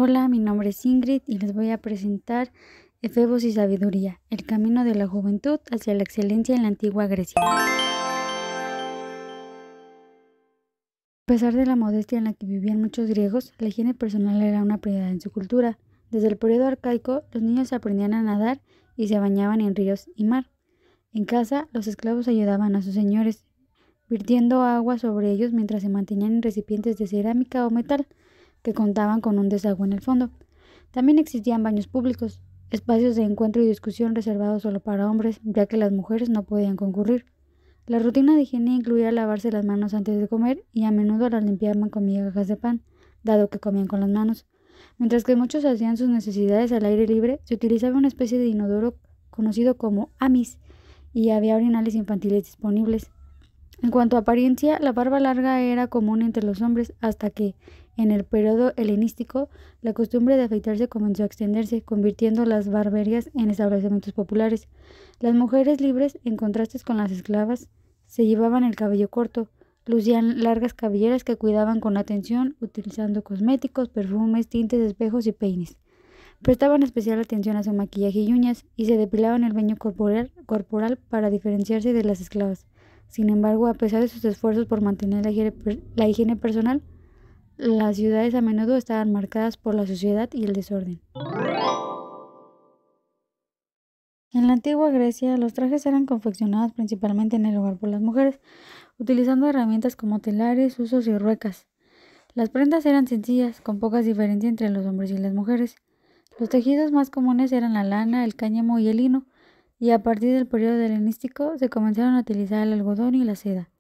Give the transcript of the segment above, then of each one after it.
Hola, mi nombre es Ingrid y les voy a presentar Efebos y Sabiduría, el camino de la juventud hacia la excelencia en la antigua Grecia. A pesar de la modestia en la que vivían muchos griegos, la higiene personal era una prioridad en su cultura. Desde el periodo arcaico, los niños aprendían a nadar y se bañaban en ríos y mar. En casa, los esclavos ayudaban a sus señores, virtiendo agua sobre ellos mientras se mantenían en recipientes de cerámica o metal que contaban con un desagüe en el fondo. También existían baños públicos, espacios de encuentro y discusión reservados solo para hombres, ya que las mujeres no podían concurrir. La rutina de higiene incluía lavarse las manos antes de comer y a menudo las limpiaban con migajas de pan, dado que comían con las manos. Mientras que muchos hacían sus necesidades al aire libre, se utilizaba una especie de inodoro conocido como amis y había orinales infantiles disponibles. En cuanto a apariencia, la barba larga era común entre los hombres hasta que, en el periodo helenístico, la costumbre de afeitarse comenzó a extenderse, convirtiendo las barberías en establecimientos populares. Las mujeres libres, en contraste con las esclavas, se llevaban el cabello corto, lucían largas cabelleras que cuidaban con atención, utilizando cosméticos, perfumes, tintes, espejos y peines. Prestaban especial atención a su maquillaje y uñas, y se depilaban el vello corporal para diferenciarse de las esclavas. Sin embargo, a pesar de sus esfuerzos por mantener la higiene personal, las ciudades a menudo estaban marcadas por la suciedad y el desorden. En la antigua Grecia, los trajes eran confeccionados principalmente en el hogar por las mujeres, utilizando herramientas como telares, usos y ruecas. Las prendas eran sencillas, con pocas diferencias entre los hombres y las mujeres. Los tejidos más comunes eran la lana, el cáñamo y el lino, y a partir del periodo helenístico se comenzaron a utilizar el algodón y la seda.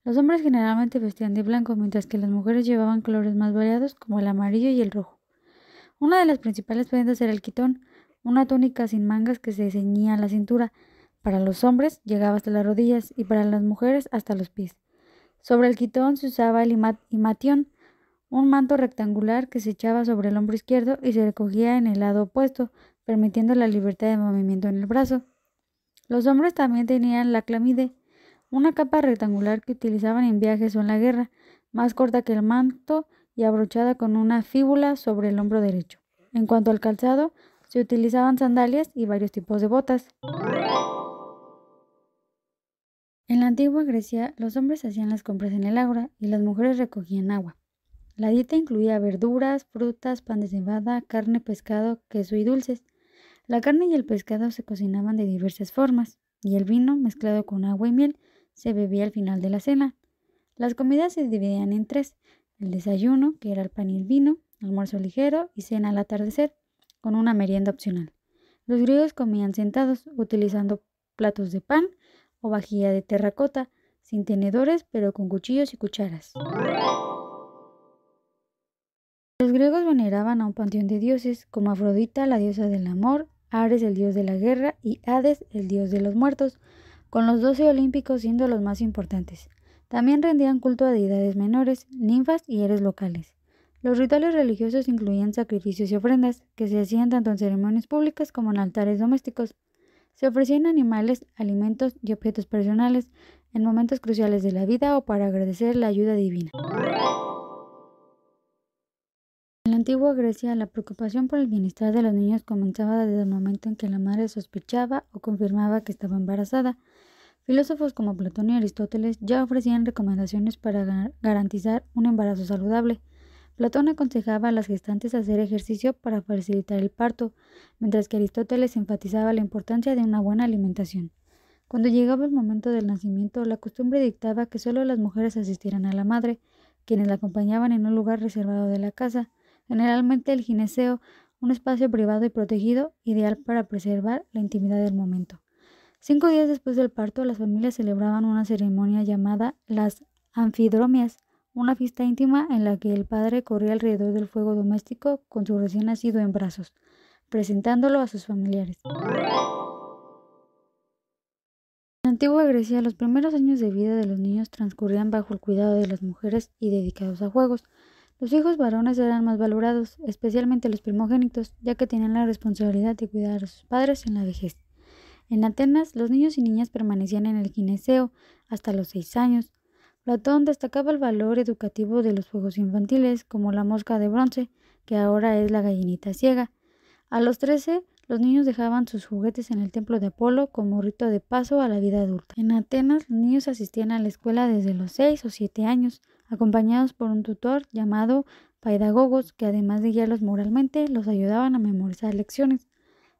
Los hombres generalmente vestían de blanco, mientras que las mujeres llevaban colores más variados como el amarillo y el rojo. Una de las principales prendas era el quitón, una túnica sin mangas que se ceñía a la cintura. Para los hombres llegaba hasta las rodillas y para las mujeres hasta los pies. Sobre el quitón se usaba el imatión, un manto rectangular que se echaba sobre el hombro izquierdo y se recogía en el lado opuesto, permitiendo la libertad de movimiento en el brazo. Los hombres también tenían la clamide, una capa rectangular que utilizaban en viajes o en la guerra, más corta que el manto y abrochada con una fíbula sobre el hombro derecho. En cuanto al calzado, se utilizaban sandalias y varios tipos de botas. En la antigua Grecia, los hombres hacían las compras en el ágora y las mujeres recogían agua. La dieta incluía verduras, frutas, pan de cebada, carne, pescado, queso y dulces. La carne y el pescado se cocinaban de diversas formas, y el vino, mezclado con agua y miel, se bebía al final de la cena. Las comidas se dividían en tres: el desayuno, que era el pan y el vino, almuerzo ligero y cena al atardecer, con una merienda opcional. Los griegos comían sentados, utilizando platos de pan o vajilla de terracota, sin tenedores, pero con cuchillos y cucharas. Los griegos veneraban a un panteón de dioses, como Afrodita, la diosa del amor, Ares, el dios de la guerra, y Hades, el dios de los muertos, con los 12 olímpicos siendo los más importantes. También rendían culto a deidades menores, ninfas y héroes locales. Los rituales religiosos incluían sacrificios y ofrendas, que se hacían tanto en ceremonias públicas como en altares domésticos. Se ofrecían animales, alimentos y objetos personales en momentos cruciales de la vida o para agradecer la ayuda divina. En la antigua Grecia, la preocupación por el bienestar de los niños comenzaba desde el momento en que la madre sospechaba o confirmaba que estaba embarazada. Filósofos como Platón y Aristóteles ya ofrecían recomendaciones para garantizar un embarazo saludable. Platón aconsejaba a las gestantes hacer ejercicio para facilitar el parto, mientras que Aristóteles enfatizaba la importancia de una buena alimentación. Cuando llegaba el momento del nacimiento, la costumbre dictaba que solo las mujeres asistieran a la madre, quienes la acompañaban en un lugar reservado de la casa, generalmente el gineceo, un espacio privado y protegido, ideal para preservar la intimidad del momento. 5 días después del parto, las familias celebraban una ceremonia llamada las anfidromias, una fiesta íntima en la que el padre corría alrededor del fuego doméstico con su recién nacido en brazos, presentándolo a sus familiares. En la antigua Grecia, los primeros años de vida de los niños transcurrían bajo el cuidado de las mujeres y dedicados a juegos. Los hijos varones eran más valorados, especialmente los primogénitos, ya que tenían la responsabilidad de cuidar a sus padres en la vejez. En Atenas, los niños y niñas permanecían en el gineceo hasta los 6 años. Platón destacaba el valor educativo de los juegos infantiles, como la mosca de bronce, que ahora es la gallinita ciega. A los 13, los niños dejaban sus juguetes en el templo de Apolo como rito de paso a la vida adulta. En Atenas, los niños asistían a la escuela desde los 6 o 7 años, acompañados por un tutor llamado paidagogos, que además de guiarlos moralmente, los ayudaban a memorizar lecciones.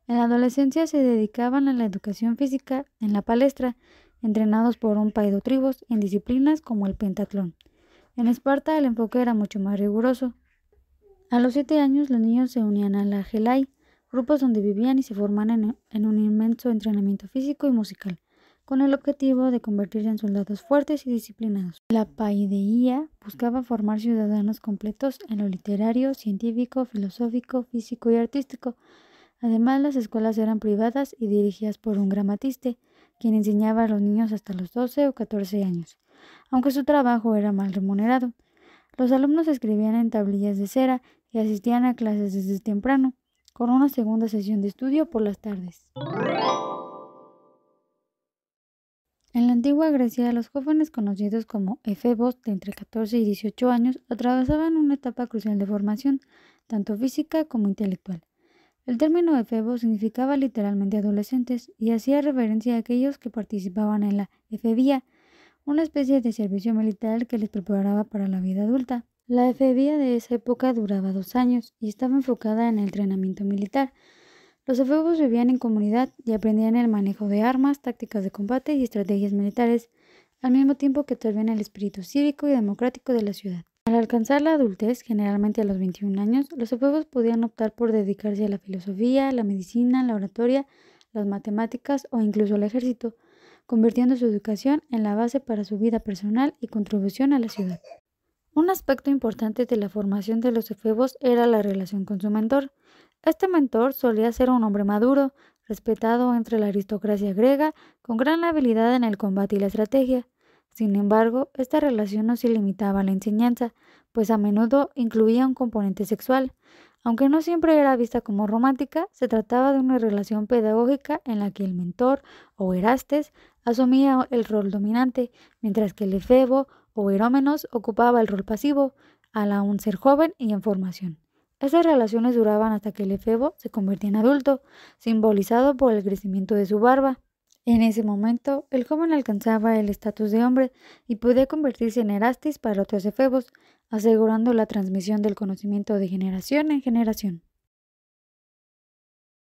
En la adolescencia se dedicaban a la educación física en la palestra, entrenados por un paidotribos en disciplinas como el pentatlón. En Esparta el enfoque era mucho más riguroso. A los 7 años los niños se unían a la Gelai, grupos donde vivían y se formaban en un inmenso entrenamiento físico y musical, con el objetivo de convertirse en soldados fuertes y disciplinados. La paideía buscaba formar ciudadanos completos en lo literario, científico, filosófico, físico y artístico. Además, las escuelas eran privadas y dirigidas por un gramatiste, quien enseñaba a los niños hasta los 12 o 14 años, aunque su trabajo era mal remunerado. Los alumnos escribían en tablillas de cera y asistían a clases desde temprano, con una segunda sesión de estudio por las tardes. En la antigua Grecia, los jóvenes conocidos como efebos de entre 14 y 18 años atravesaban una etapa crucial de formación, tanto física como intelectual. El término efebo significaba literalmente adolescentes y hacía referencia a aquellos que participaban en la efebía, una especie de servicio militar que les preparaba para la vida adulta. La efebía de esa época duraba 2 años y estaba enfocada en el entrenamiento militar. Los efebos vivían en comunidad y aprendían el manejo de armas, tácticas de combate y estrategias militares, al mismo tiempo que absorbían el espíritu cívico y democrático de la ciudad. Al alcanzar la adultez, generalmente a los 21 años, los efebos podían optar por dedicarse a la filosofía, la medicina, la oratoria, las matemáticas o incluso al ejército, convirtiendo su educación en la base para su vida personal y contribución a la ciudad. Un aspecto importante de la formación de los efebos era la relación con su mentor. Este mentor solía ser un hombre maduro, respetado entre la aristocracia griega, con gran habilidad en el combate y la estrategia. Sin embargo, esta relación no se limitaba a la enseñanza, pues a menudo incluía un componente sexual. Aunque no siempre era vista como romántica, se trataba de una relación pedagógica en la que el mentor, o Erastes, asumía el rol dominante, mientras que el efebo, o Erómenos, ocupaba el rol pasivo, al aún ser joven y en formación. Estas relaciones duraban hasta que el efebo se convertía en adulto, simbolizado por el crecimiento de su barba. En ese momento, el joven alcanzaba el estatus de hombre y podía convertirse en Erastis para otros efebos, asegurando la transmisión del conocimiento de generación en generación.